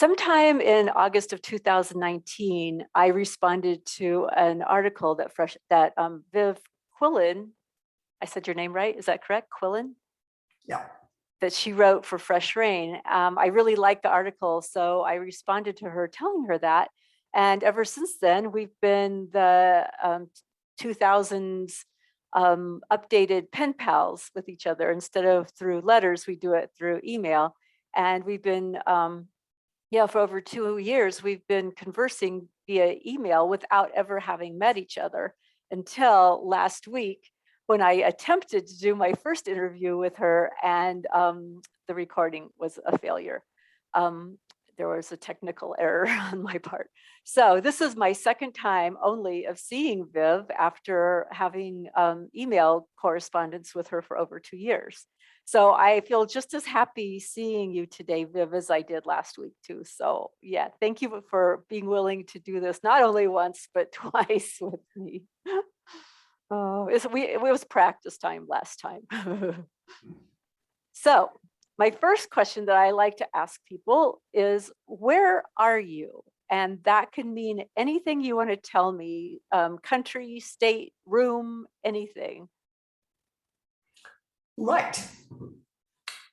Sometime in August of 2019, I responded to an article that Viv Quillen, I said your name right, is that correct, Quillen? Yeah. That she wrote for Fresh Rain. I really liked the article, so I responded to her telling her that. And ever since then, we've been the 2000s updated pen pals with each other. Instead of through letters, we do it through email. And we've been for over 2 years, we've been conversing via email without ever having met each other until last week when I attempted to do my first interview with her, and the recording was a failure. There was a technical error on my part. So this is my second time only of seeing Viv after having email correspondence with her for over 2 years. So I feel just as happy seeing you today, Viv, as I did last week too. So yeah, thank you for being willing to do this, not only once, but twice with me. Oh, it was practice time last time. So my first question that I like to ask people is, where are you? And that can mean anything you want to tell me, country, state, room, anything. Right.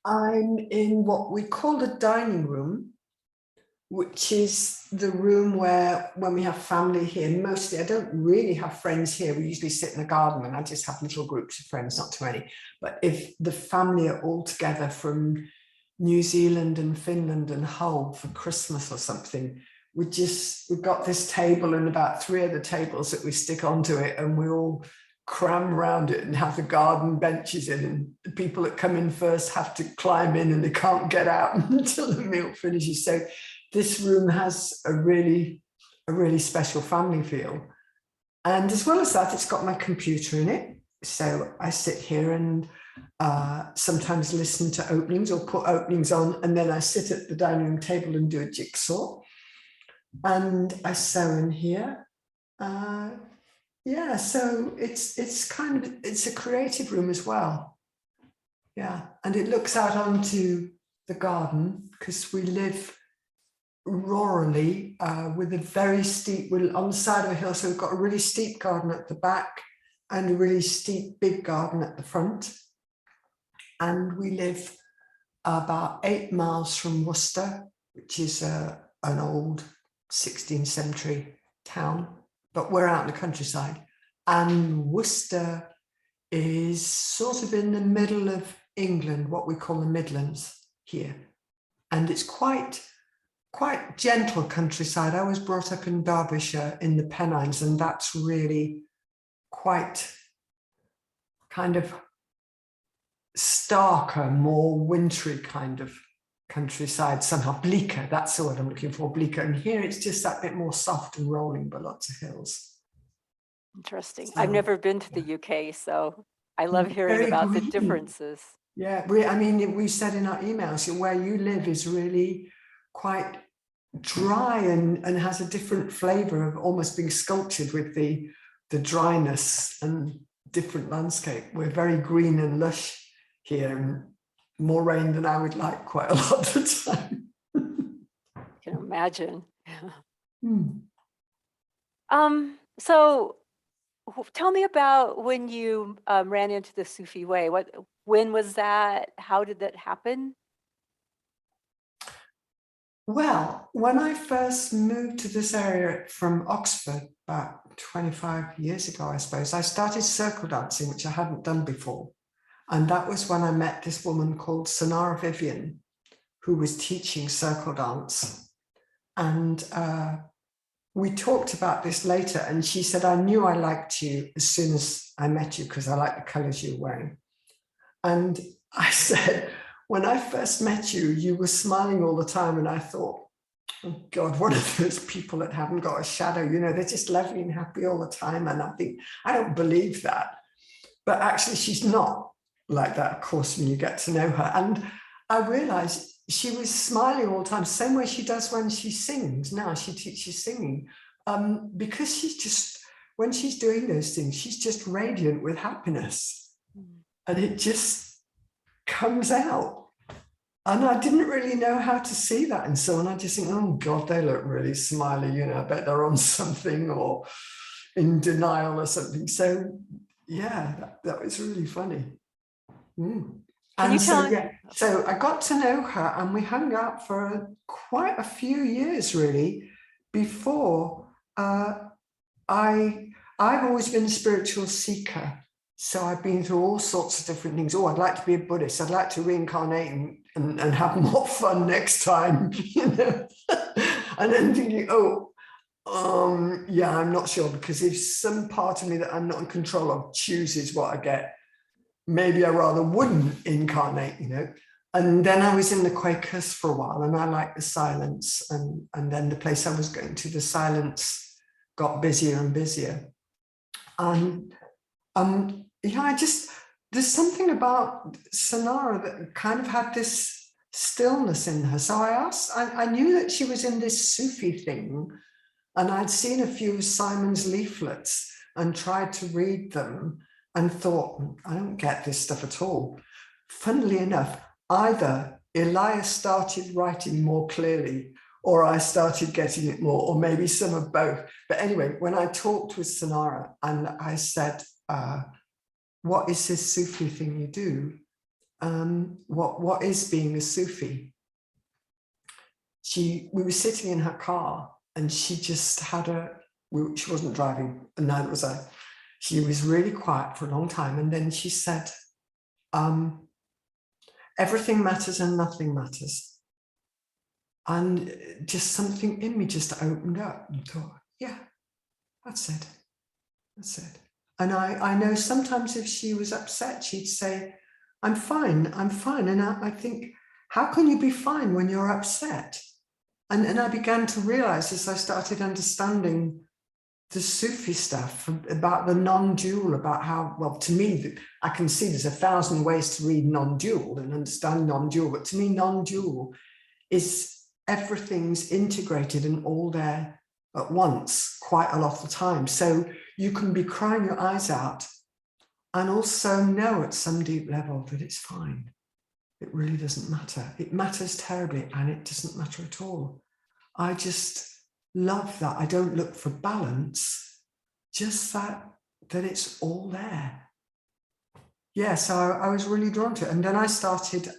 I'm in what we call the dining room, which is the room where, when we have family here, mostly, I don't really have friends here. We usually sit in the garden and I just have little groups of friends, not too many. But if the family are all together from New Zealand and Finland and Hull for Christmas or something, we've got this table and about 3 other tables that we stick onto it, and we all cram around it and have the garden benches in, and the people that come in first have to climb in and they can't get out until the meal finishes. So this room has a really special family feel. And as well as that, it's got my computer in it. So I sit here and sometimes listen to openings or put openings on, and then I sit at the dining room table and do a jigsaw. And I sew in here. Yeah, so it's a creative room as well. Yeah, and it looks out onto the garden because we live rurally with a very steep, we're on the side of a hill, so we've got a really steep garden at the back and a really steep big garden at the front. And we live about 8 miles from Worcester, which is an old 16th century town, but we're out in the countryside. And Worcester is sort of in the middle of England, what we call the Midlands here. And it's quite gentle countryside. I was brought up in Derbyshire in the Pennines, and that's really quite kind of starker, more wintry kind of countryside, somehow bleaker. That's the word I'm looking for, bleaker. And here it's just that bit more soft and rolling, but lots of hills. Interesting. So, I've never been to the UK, so I love hearing about the differences. Yeah, I mean, we said in our emails, where you live is really quite dry and has a different flavor of almost being sculptured with the dryness and different landscape. We're very green and lush here, and more rain than I would like quite a lot of the time. I can imagine. Hmm. So tell me about when you ran into the Sufi way. When was that? How did that happen? Well, when I first moved to this area from Oxford about 25 years ago, I suppose, I started circle dancing, which I hadn't done before. And that was when I met this woman called Sonara Vivian, who was teaching circle dance. And we talked about this later, and she said, I knew I liked you as soon as I met you because I liked the colors you were wearing. And I said, when I first met you, you were smiling all the time. And I thought, oh God, what are those people that haven't got a shadow? You know, they're just lovely and happy all the time. And I think, I don't believe that. But actually, she's not like that, of course, when you get to know her. And I realized she was smiling all the time, same way she does when she sings. Now she teaches singing, because she's just, when she's doing those things, she's just radiant with happiness. And it just comes out. And I didn't really know how to see that in someone. I just think, oh God, they look really smiley, you know, I bet they're on something or in denial or something. So yeah, that was really funny. Mm. Can you And so, tell? yeah, so I got to know her and we hung out for quite a few years really before I've always been a spiritual seeker. So I've been through all sorts of different things. Oh, I'd like to be a Buddhist. I'd like to reincarnate and have more fun next time, you know. And then thinking, oh, yeah, I'm not sure, because if some part of me that I'm not in control of chooses what I get, maybe I rather wouldn't incarnate, you know. And then I was in the Quakers for a while and I liked the silence. And then the place I was going to, the silence got busier and busier. And yeah, there's something about Sonara that kind of had this stillness in her. So I knew that she was in this Sufi thing, and I'd seen a few of Simon's leaflets and tried to read them and thought, I don't get this stuff at all. Funnily enough, either Elias started writing more clearly or I started getting it more, or maybe some of both. But anyway, when I talked with Sonara and I said, what is this Sufi thing you do? What is being a Sufi? We were sitting in her car and she just had she wasn't driving and neither was I. She was really quiet for a long time. And then she said, everything matters and nothing matters. And just something in me just opened up and thought, yeah, that's it. That's it. And I know sometimes if she was upset, she'd say, I'm fine, I'm fine. And I think, how can you be fine when you're upset? And I began to realize as I started understanding the Sufi stuff about the non-dual, about how, well, to me, I can see there's 1,000 ways to read non-dual and understand non-dual, but to me, non-dual is everything's integrated and all there at once quite a lot of the time. So you can be crying your eyes out and also know at some deep level that it's fine. It really doesn't matter. It matters terribly and it doesn't matter at all. I just love that. I don't look for balance, just that it's all there. Yeah, so I was really drawn to it. And then I started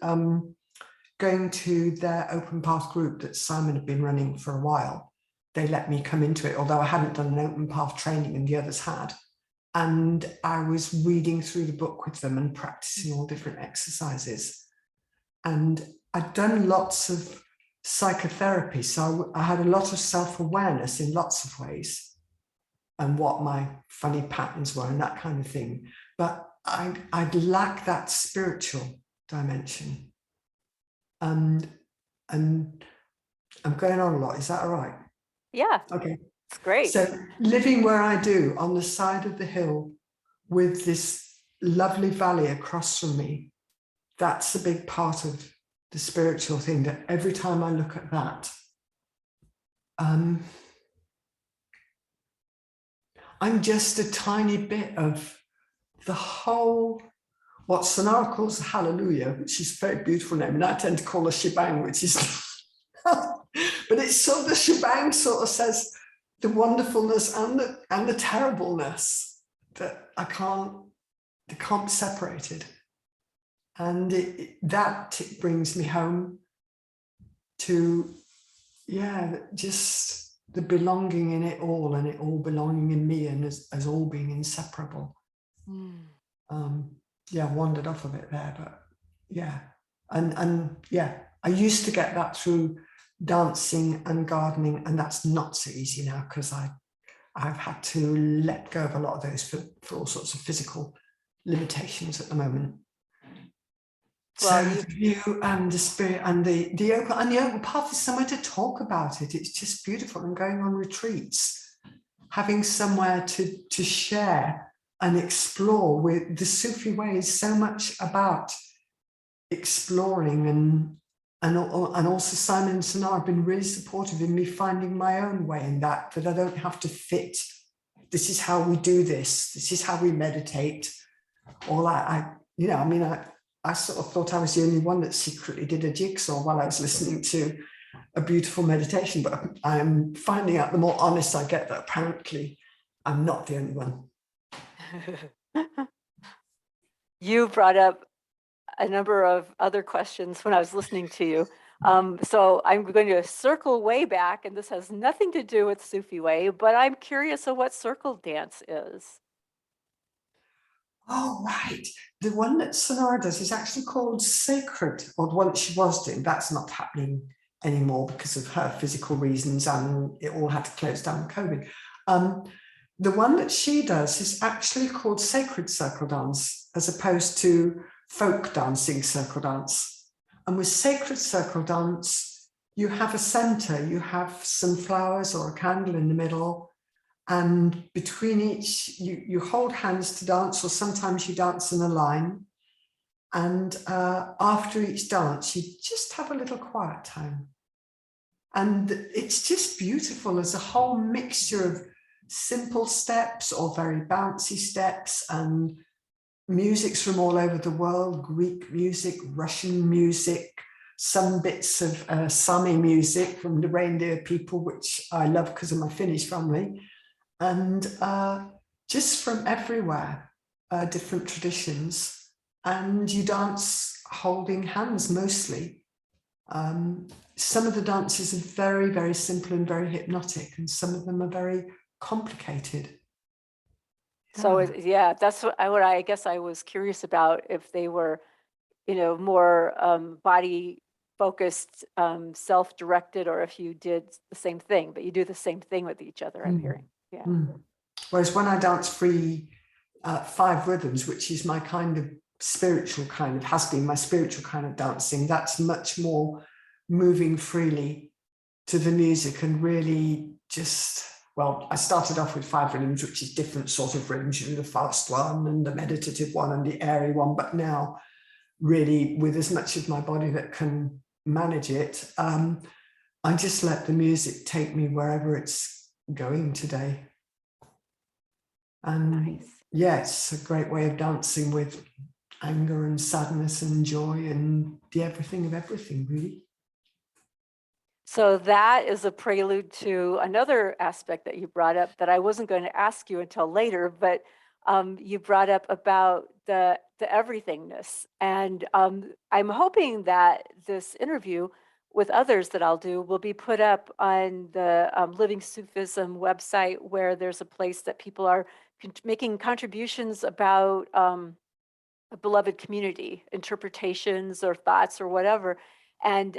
going to their open path group that Simon had been running for a while. They let me come into it, although I hadn't done an open path training and the others had. And I was reading through the book with them and practicing all different exercises. And I'd done lots of psychotherapy, so I had a lot of self-awareness in lots of ways and what my funny patterns were and that kind of thing. But I'd lack that spiritual dimension. And I'm going on a lot. Is that all right? Yeah. Okay. It's great. So living where I do on the side of the hill with this lovely valley across from me, that's a big part of the spiritual thing, that every time I look at that, I'm just a tiny bit of the whole, what Sonara calls Hallelujah, which is a very beautiful name, and I tend to call her shebang, which is, but it's sort of the shebang sort of says the wonderfulness and the terribleness that they can't be separated. And that brings me home to, yeah, just the belonging in it all and it all belonging in me and as all being inseparable. Yeah, wandered off of it there, but yeah. And yeah, I used to get that through dancing and gardening, and that's not so easy now because I've had to let go of a lot of those for all sorts of physical limitations at the moment. Well, so the view and the spirit and the open path is somewhere to talk about it. It's just beautiful. And going on retreats, having somewhere to share and explore. With the Sufi way is so much about exploring and also Simon and Sonara have been really supportive in me finding my own way in that I don't have to fit. This is how we do this. This is how we meditate. All that I sort of thought I was the only one that secretly did a jigsaw while I was listening to a beautiful meditation, but I'm finding out the more honest I get that apparently I'm not the only one. You brought up a number of other questions when I was listening to you. So I'm going to circle way back, and this has nothing to do with Sufi way, but I'm curious of what circle dance is. Oh, right. The one that Sonara does is actually called Sacred, or the one that she was doing. That's not happening anymore because of her physical reasons, and it all had to close down with COVID. The one that she does is actually called Sacred Circle Dance, as opposed to folk dancing circle dance. And with Sacred Circle Dance, you have a center, you have some flowers or a candle in the middle, and between each, you hold hands to dance, or sometimes you dance in a line. And after each dance, you just have a little quiet time. And it's just beautiful. There's a whole mixture of simple steps or very bouncy steps, and music's from all over the world: Greek music, Russian music, some bits of Sami music from the reindeer people, which I love because of my Finnish family, and just from everywhere, different traditions. And you dance holding hands mostly. Some of the dances are very, very simple and very hypnotic, and some of them are very complicated. So yeah, that's what I guess I was curious about, if they were, more body focused, self-directed, or if you did the same thing, but you do the same thing with each other, I'm hearing. Yeah. Whereas when I dance free 5 rhythms, which is my kind of spiritual kind of, has been my spiritual kind of dancing, that's much more moving freely to the music and really just, well, I started off with 5 rhythms, which is different sort of rhythms, the fast one and the meditative one and the airy one, but now really with as much of my body that can manage it, I just let the music take me wherever it's going today. And nice. Yeah, it's a great way of dancing with anger and sadness and joy and the everything of everything, really. So that is a prelude to another aspect that you brought up that I wasn't going to ask you until later, but you brought up about the everythingness. And I'm hoping that this interview with others that I'll do will be put up on the Living Sufism website, where there's a place that people are making contributions about a beloved community, interpretations or thoughts or whatever. And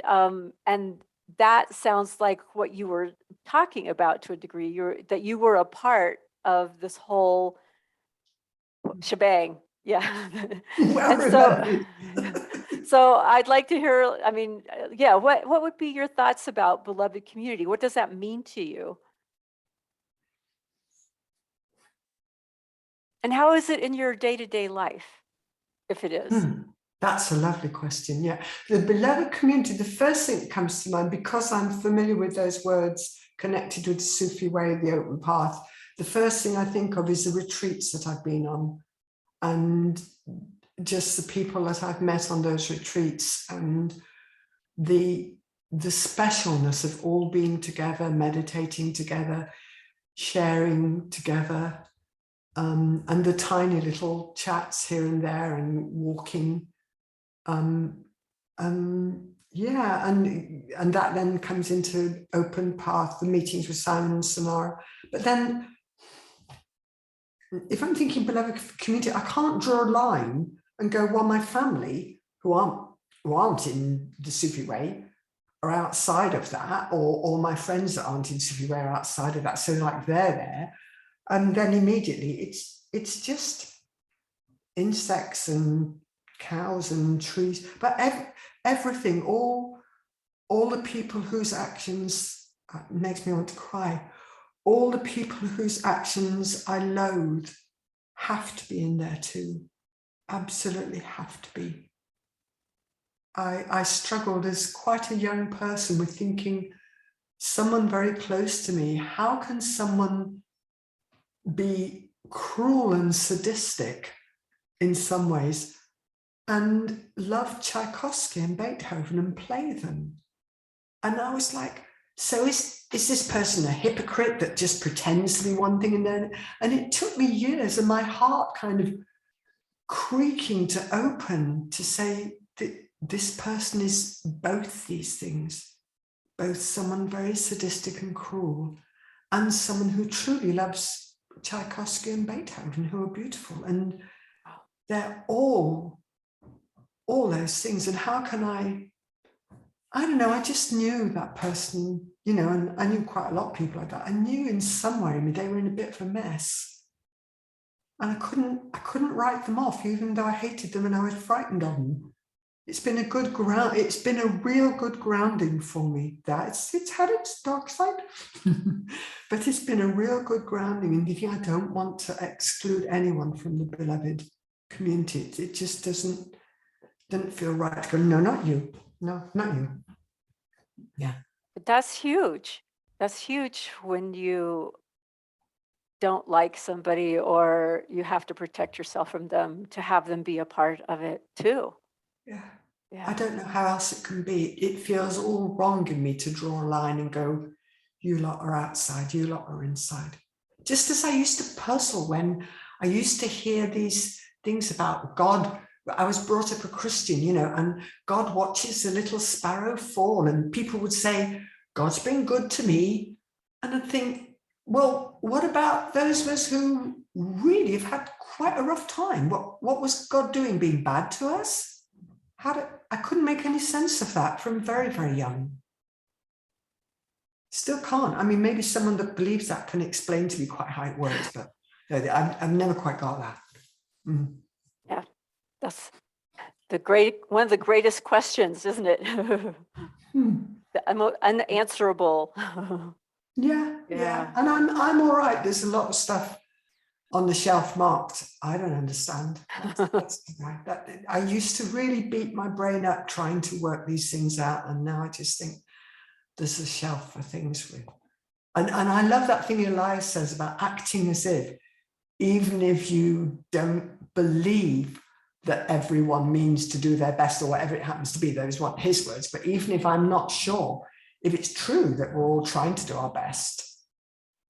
that sounds like what you were talking about to a degree, that you were a part of this whole shebang. Yeah. And so I'd like to hear, I mean, yeah, what would be your thoughts about beloved community? What does that mean to you? And how is it in your day-to-day life, if it is? That's a lovely question. Yeah. The beloved community, the first thing that comes to mind, because I'm familiar with those words connected with the Sufi way, the open path, the first thing I think of is the retreats that I've been on, and just the people that I've met on those retreats, and the specialness of all being together, meditating together, sharing together, and the tiny little chats here and there and walking. Yeah, and that then comes into open path, the meetings with Simon and Sonara. But then if I'm thinking beloved community, I can't draw a line and go, well, my family who aren't in the Sufi way are outside of that, or my friends that aren't in Sufi way are outside of that. So like they're there. And then immediately it's just insects and cows and trees, but everything, all the people whose actions makes me want to cry. All the people whose actions I loathe have to be in there too. Absolutely have to be. I struggled as quite a young person with thinking, someone very close to me, how can someone be cruel and sadistic in some ways and love Tchaikovsky and Beethoven and play them. And I was like, so is this person a hypocrite that just pretends to be one thing and then, and it took me years and my heart kind of creaking to open to say that this person is both these things, both someone very sadistic and cruel and someone who truly loves Tchaikovsky and Beethoven, who are beautiful. And they're all those things. And how can I don't know, I just knew that person, you know, and I knew quite a lot of people like that. I knew in some way they were in a bit of a mess. And I couldn't write them off, even though I hated them and I was frightened of them. It's been a good ground, it's been a real good grounding for me. That it's had its dark side, but it's been a real good grounding. And thinking I don't want to exclude anyone from the beloved community. It just doesn't feel right to go, no, not you. No, not you. Yeah. But that's huge. That's huge when you don't like somebody or you have to protect yourself from them, to have them be a part of it too. Yeah. Yeah. I don't know how else it can be. It feels all wrong in me to draw a line and go, you lot are outside, you lot are inside. Just as I used to puzzle when I used to hear these things about God. I was brought up a Christian, you know, and God watches a little sparrow fall, and people would say, God's been good to me. And I'd think, well, what about those of us who really have had quite a rough time? What was God doing, being bad to us? I couldn't make any sense of that from very, very young. Still can't. I mean, maybe someone that believes that can explain to me quite how it works, but no, I've never quite got that. Mm. Yeah, that's one of the greatest questions, isn't it? The unanswerable. Yeah. And I'm all right. There's a lot of stuff on the shelf marked, I don't understand. That's I used to really beat my brain up trying to work these things out, and now I just think there's a shelf for things with. And I love that thing Elias says about acting as if, even if you don't believe that everyone means to do their best or whatever it happens to be, those weren't his words, but even if I'm not sure if it's true that we're all trying to do our best,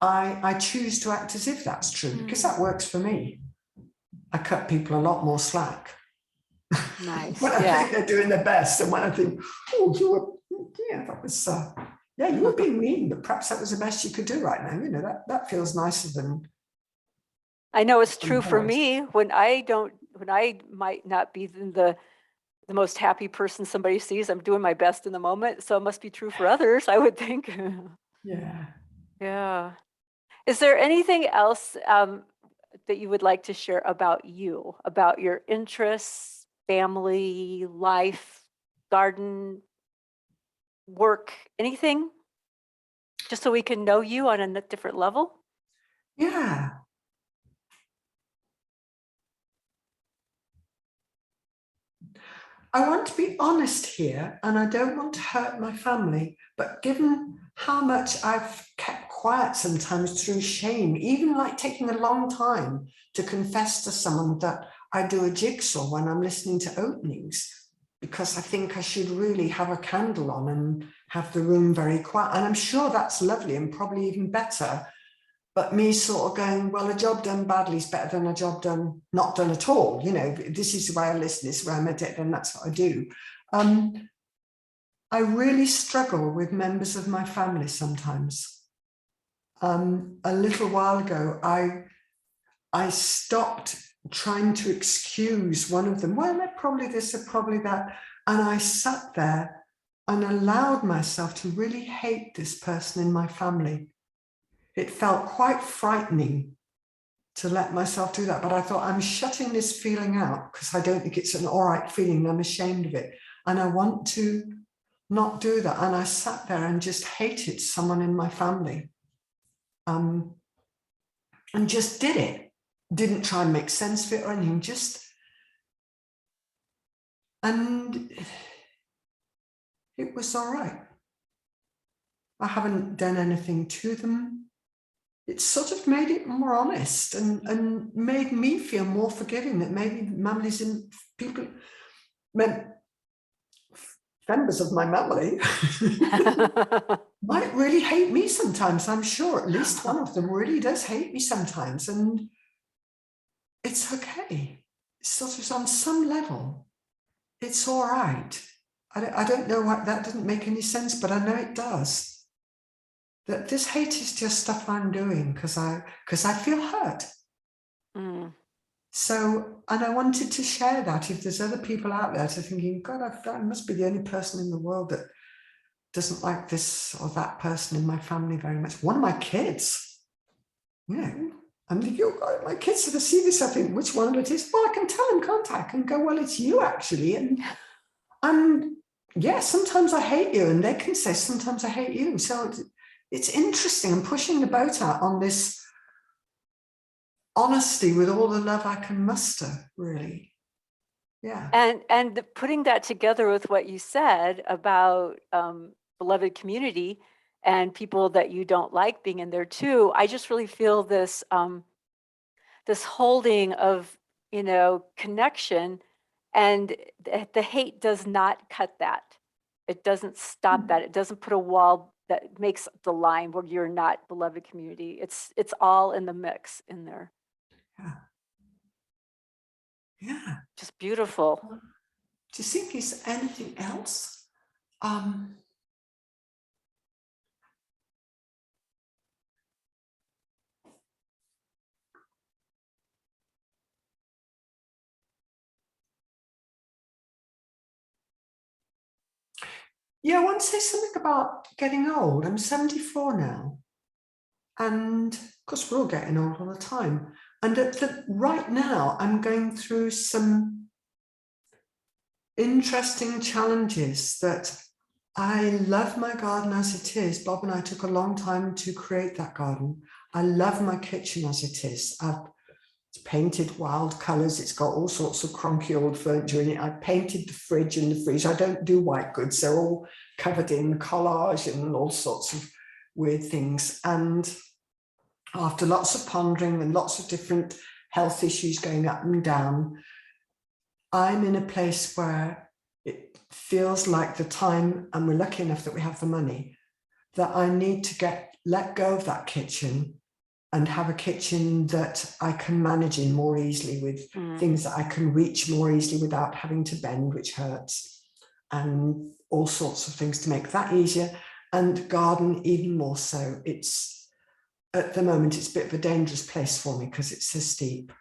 I choose to act as if that's true, because that works for me. I cut people a lot more slack. Nice. When I think they're doing their best, and when I think, oh, that was, you were being mean, but perhaps that was the best you could do right now. You know, that feels nicer than. I know it's true for me when I might not be the most happy person somebody sees. I'm doing my best in the moment, so it must be true for others, I would think. Yeah. Yeah. Is there anything else that you would like to share about you, about your interests, family, life, garden, work, anything? Just so we can know you on a different level? Yeah. I want to be honest here, and I don't want to hurt my family, but given how much I've kept quiet sometimes through shame, even like taking a long time to confess to someone that I do a jigsaw when I'm listening to openings, because I think I should really have a candle on and have the room very quiet. And I'm sure that's lovely and probably even better. But me sort of going, well, a job done badly is better than a job not done at all. You know, this is the way I listen, this is the way I meditate, and that's what I do. I really struggle with members of my family sometimes. A little while ago, I stopped trying to excuse one of them. Well, they're probably this, they're probably that. And I sat there and allowed myself to really hate this person in my family. It felt quite frightening to let myself do that. But I thought, I'm shutting this feeling out because I don't think it's an all right feeling. I'm ashamed of it. And I want to not do that. And I sat there and just hated someone in my family. And just did it. Didn't try and make sense of it or anything. And it was all right. I haven't done anything to them. It sort of made it more honest and made me feel more forgiving, that maybe families and people, members of my family might really hate me sometimes. I'm sure at least one of them really does hate me sometimes, and it's okay. Sort of on some level, it's all right. I don't know why that doesn't make any sense, but I know it does. That this hate is just stuff I'm doing because I feel hurt. Mm. So, and I wanted to share that if there's other people out there thinking, God, I must be the only person in the world that doesn't like this or that person in my family very much. One of my kids, you know, I'm thinking, oh God, my kids sort of see this, I think, which one of it is? Well, I can tell them, can't I? I can go, well, it's you actually. And yeah, sometimes I hate you, and they can say, sometimes I hate you. So it's interesting. I'm pushing the boat out on this honesty with all the love I can muster, really. Yeah. And putting that together with what you said about beloved community and people that you don't like being in there too, I just really feel this this holding of, you know, connection, and the hate does not cut that. It doesn't stop that. It doesn't put a wall that makes the line where you're not beloved community. It's all in the mix in there. Yeah. Yeah. Just beautiful. Do you think is anything else? Yeah, I want to say something about getting old. I'm 74 now. And of course, we're all getting old all the time. And right now, I'm going through some interesting challenges that I love my garden as it is. Bob and I took a long time to create that garden. I love my kitchen as it is. It's painted wild colours. It's got all sorts of cronky old furniture in it. I painted the fridge and the freezer. I don't do white goods. They're all covered in collage and all sorts of weird things. And after lots of pondering and lots of different health issues going up and down, I'm in a place where it feels like the time, and we're lucky enough that we have the money, that I need to let go of that kitchen and have a kitchen that I can manage in more easily, with things that I can reach more easily without having to bend, which hurts, and all sorts of things to make that easier, and garden even more so. It's, at the moment, it's a bit of a dangerous place for me because it's so steep.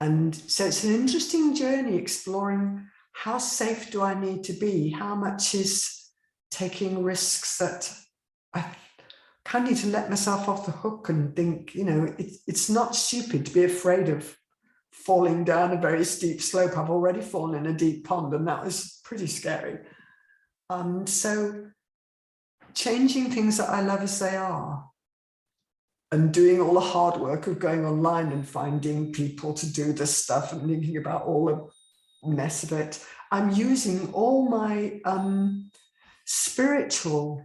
And so it's an interesting journey exploring how safe do I need to be? How much is taking risks that I kind of need to let myself off the hook and think, you know, it's not stupid to be afraid of falling down a very steep slope. I've already fallen in a deep pond, and that was pretty scary. So changing things that I love as they are, and doing all the hard work of going online and finding people to do this stuff and thinking about all the mess of it. I'm using all my spiritual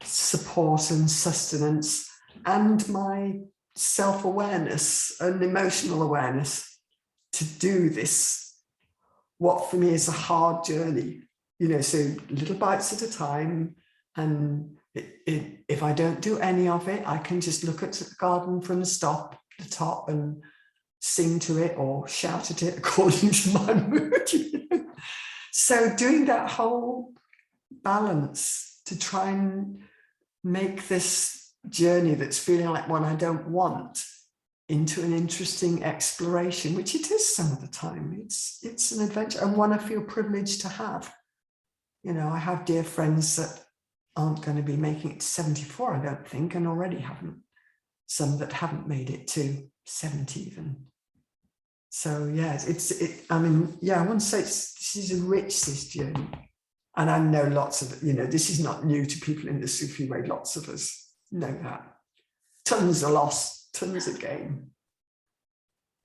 support and sustenance and my self-awareness and emotional awareness to do this, what for me is a hard journey, you know, so little bites at a time. And if I don't do any of it, I can just look at the garden from the top and sing to it or shout at it according to my mood. You know? So doing that whole balance to try and make this journey that's feeling like one I don't want into an interesting exploration, which it is some of the time. It's an adventure, and one I feel privileged to have. You know, I have dear friends that aren't going to be making it to 74, I don't think, and already haven't. Some that haven't made it to 70 even. So yeah, I mean, yeah, I want to say this is this journey. And I know lots of, you know, this is not new to people in the Sufi way. Lots of us know that. Tons of loss, tons of gain.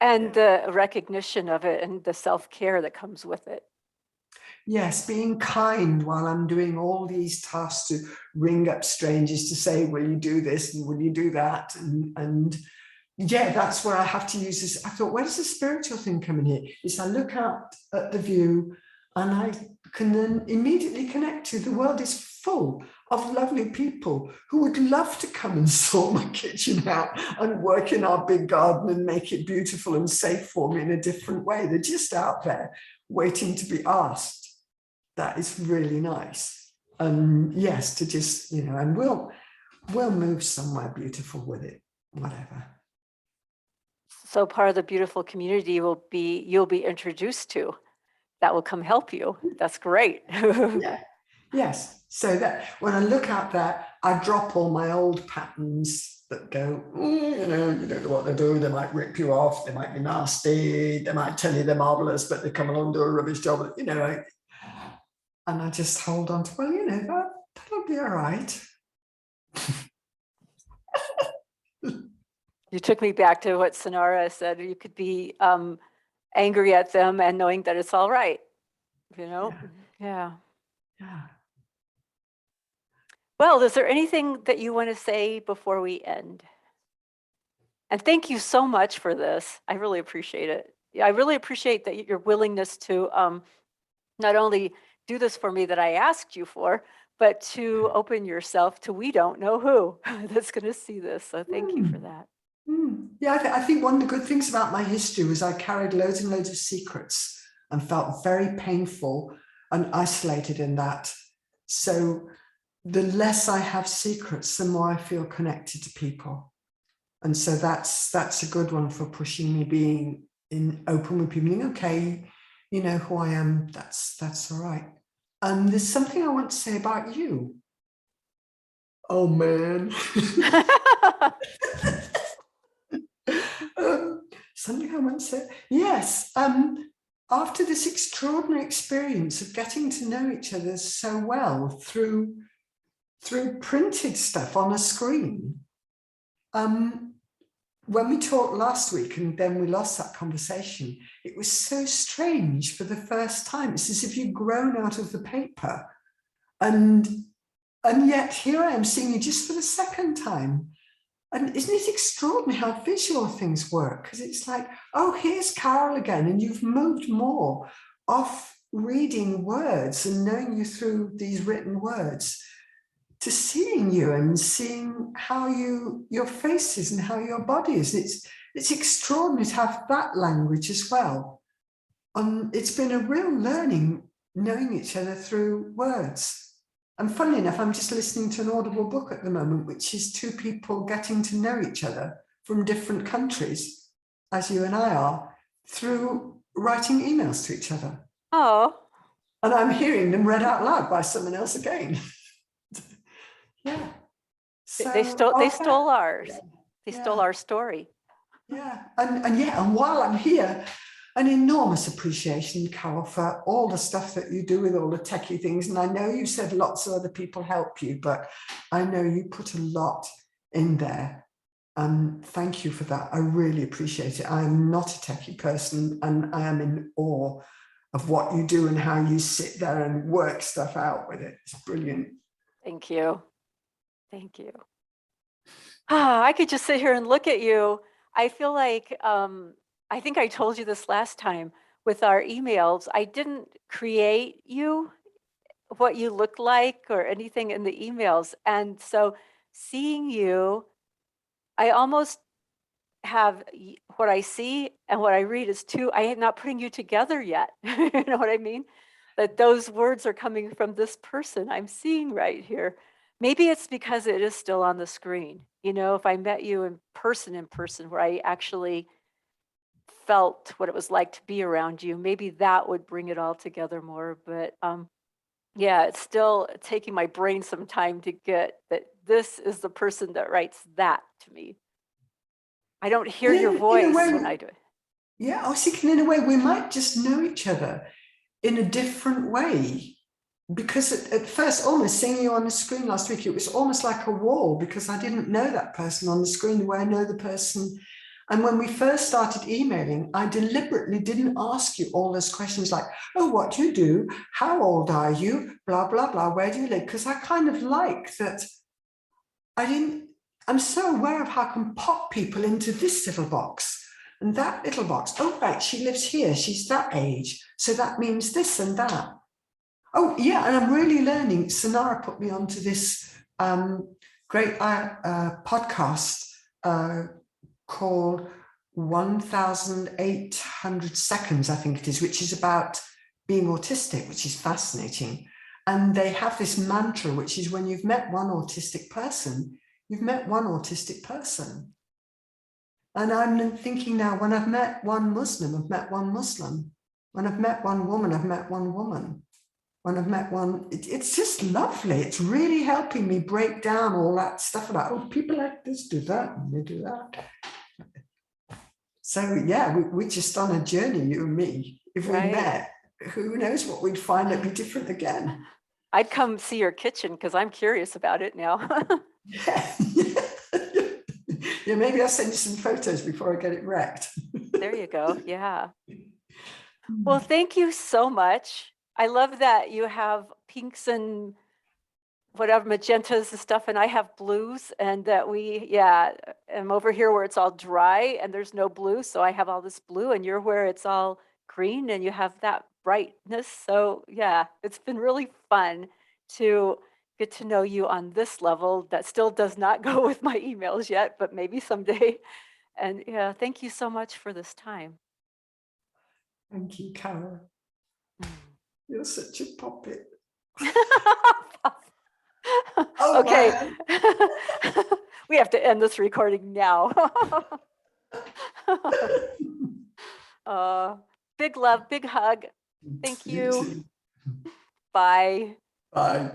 And the recognition of it and the self-care that comes with it. Yes, being kind while I'm doing all these tasks to ring up strangers to say, will you do this and will you do that? And yeah, that's where I have to use this. I thought, where does the spiritual thing come in here? Is I look out at the view And I can then immediately connect to the world is full of lovely people who would love to come and sort my kitchen out and work in our big garden and make it beautiful and safe for me in a different way. They're just out there waiting to be asked. That is really nice. And yes, to just, you know, and we'll move somewhere beautiful with it, whatever. So part of the beautiful community you'll be introduced to that will come help you. That's great. Yeah. Yes. So that when I look out there, I drop all my old patterns that go, you don't know what they do. They might rip you off. They might be nasty. They might tell you they're marvelous, but they come along, do a rubbish job, you know. And I just hold on to, well, you know, that'll be all right. You took me back to what Sonara said. You could be angry at them and knowing that it's all right, you know? Yeah. Yeah. Well, is there anything that you want to say before we end? And thank you so much for this. I really appreciate it. Yeah, I really appreciate that your willingness to not only do this for me that I asked you for, but to open yourself to we don't know who that's going to see this. So thank you for that. Yeah, I think one of the good things about my history was I carried loads and loads of secrets and felt very painful and isolated in that. So the less I have secrets, the more I feel connected to people. And so that's a good one for pushing me, being open with people. Okay, you know who I am. That's all right. And there's something I want to say about you. Oh man. Something I want to say. Yes. After this extraordinary experience of getting to know each other so well through printed stuff on a screen. When we talked last week and then we lost that conversation, it was so strange for the first time. It's as if you've grown out of the paper. And yet here I am seeing you just for the second time. And isn't it extraordinary how visual things work? Because it's like, oh, here's Carol again, and you've moved more off reading words and knowing you through these written words to seeing you and seeing how your face is and how your body is. It's extraordinary to have that language as well. It's been a real learning knowing each other through words. And funnily enough, I'm just listening to an Audible book at the moment, which is two people getting to know each other from different countries, as you and I are, through writing emails to each other. Oh. And I'm hearing them read out loud by someone else again. Yeah. So they stole ours. Yeah. They stole our story. Yeah. And while I'm here, an enormous appreciation, Carol, for all the stuff that you do with all the techie things. And I know you said lots of other people help you, but I know you put a lot in there. And thank you for that. I really appreciate it. I'm not a techie person, and I am in awe of what you do and how you sit there and work stuff out with it. It's brilliant. Thank you. Thank you. I could just sit here and look at you. I feel like, I think I told you this last time with our emails, I didn't create you, what you look like or anything in the emails. And so seeing you, I almost have what I see and what I read is I am not putting you together yet. You know what I mean? That those words are coming from this person I'm seeing right here. Maybe it's because it is still on the screen. You know, if I met you in person where I actually felt what it was like to be around you, maybe that would bring it all together more. But yeah, it's still taking my brain some time to get that this is the person that writes that to me. I don't hear your voice when I do it. Yeah, I was thinking in a way we might just know each other in a different way. Because at first, almost seeing you on the screen last week, it was almost like a wall because I didn't know that person on the screen the way I know the person. And when we first started emailing, I deliberately didn't ask you all those questions like, oh, what do you do? How old are you? Blah, blah, blah. Where do you live? Because I kind of like that. I'm so aware of how I can pop people into this little box. And that little box, oh, right, she lives here. She's that age. So that means this and that. Oh, yeah. And I'm really learning. Sonara put me onto this great podcast called 1,800 Seconds, I think it is, which is about being autistic, which is fascinating. And they have this mantra, which is when you've met one autistic person, you've met one autistic person. And I'm thinking now, when I've met one Muslim, I've met one Muslim. When I've met one woman, I've met one woman. When I've met one, it's just lovely. It's really helping me break down all that stuff about, oh, people like this do that, and they do that. So yeah, we're just on a journey, you and me. If we met, who knows what we'd find that'd be different again. I'd come see your kitchen because I'm curious about it now. Yeah. Yeah, maybe I'll send you some photos before I get it wrecked. There you go. Yeah. Well, thank you so much. I love that you have pinks and whatever magentas and stuff, and I have blues, and that I'm over here where it's all dry and there's no blue. So I have all this blue, and you're where it's all green and you have that brightness. So yeah, it's been really fun to get to know you on this level that still does not go with my emails yet, but maybe someday. And yeah, thank you so much for this time. Thank you, Cara. You're such a puppet. Oh, okay. We have to end this recording now. Big love, big hug. Thank you. Bye. Bye.